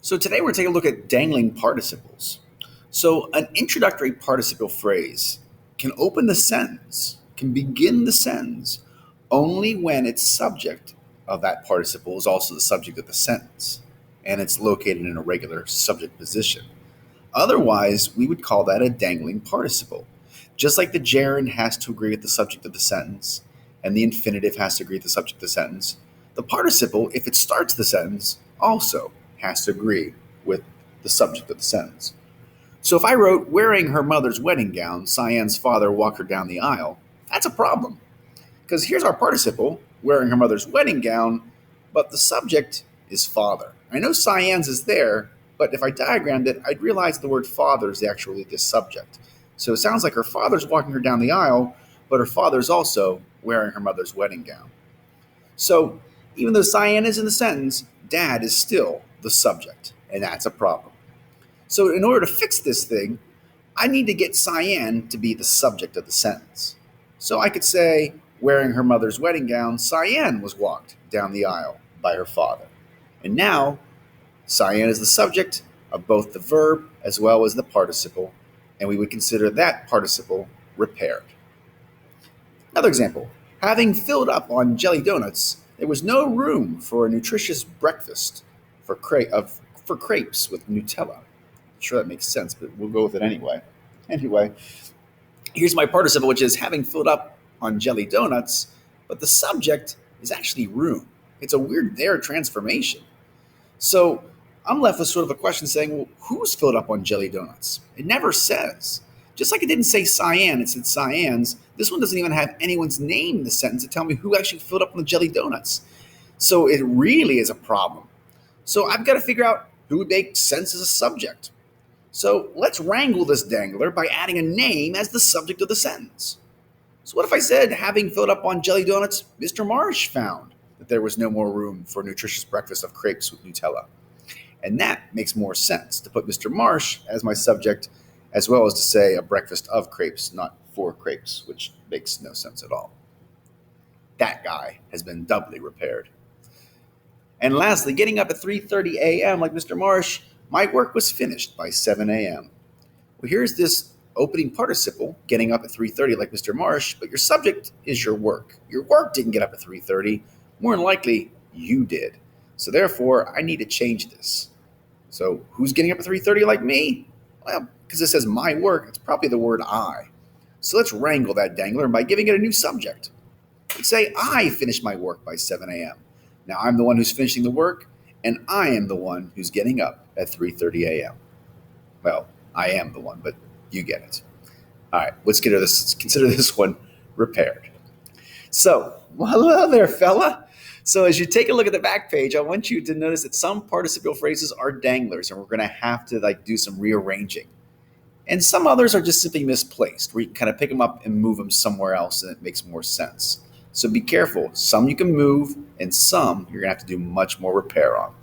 So today we're taking a look at dangling participles. So an introductory participle phrase can open the sentence, can begin the sentence only when its subject of that participle is also the subject of the sentence and it's located in a regular subject position. Otherwise, we would call that a dangling participle. Just like the gerund has to agree with the subject of the sentence and the infinitive has to agree with the subject of the sentence, the participle, if it starts the sentence, also has to agree with the subject of the sentence. So if I wrote, wearing her mother's wedding gown, Cyanne's father walked her down the aisle, that's a problem. Because here's our participle, wearing her mother's wedding gown, but the subject is father. I know Cyanne's is there, but if I diagrammed it, I'd realize the word father is actually the subject. So it sounds like her father's walking her down the aisle, but her father's also wearing her mother's wedding gown. So even though Cyanne is in the sentence, dad is still the subject, and that's a problem. So in order to fix this thing, I need to get Cyanne to be the subject of the sentence. So I could say, wearing her mother's wedding gown, Cyanne was walked down the aisle by her father. And now, Cyanne is the subject of both the verb as well as the participle, and we would consider that participle repaired. Another example, having filled up on jelly donuts, there was no room for a nutritious breakfast for crepes with Nutella. I'm sure that makes sense, but we'll go with it anyway. Anyway, here's my participle, which is having filled up on jelly donuts, but the subject is actually room. It's a weird there transformation. So I'm left with sort of a question saying, well, who's filled up on jelly donuts? It never says. Just like it didn't say Cyanne, it said Cyanne's. This one doesn't even have anyone's name in the sentence to tell me who actually filled up on the jelly donuts. So it really is a problem. So I've got to figure out who would make sense as a subject. So let's wrangle this dangler by adding a name as the subject of the sentence. So what if I said, having filled up on jelly donuts, Mr. Marsh found that there was no more room for a nutritious breakfast of crepes with Nutella. And that makes more sense to put Mr. Marsh as my subject, as well as to say a breakfast of crepes, not for crepes, which makes no sense at all. That guy has been doubly repaired. And lastly, getting up at 3:30 a.m. like Mr. Marsh, my work was finished by 7 a.m. Well, here's this opening participle, getting up at 3:30 like Mr. Marsh, but your subject is your work. Your work didn't get up at 3:30. More than likely, you did. So therefore, I need to change this. So who's getting up at 3:30 like me? Well, because it says my work, it's probably the word I. So let's wrangle that dangler by giving it a new subject. Let's say I finished my work by 7 a.m. Now I'm the one who's finishing the work, and I am the one who's getting up at 3:30 a.m. Well, I am the one, but you get it. All right, let's consider this one repaired. So, well, hello there, fella. So as you take a look at the back page, I want you to notice that some participial phrases are danglers, and we're going to have to do some rearranging. And some others are just simply misplaced, where you can kind of pick them up and move them somewhere else, and it makes more sense. So be careful. Some you can move, and some you're going to have to do much more repair on.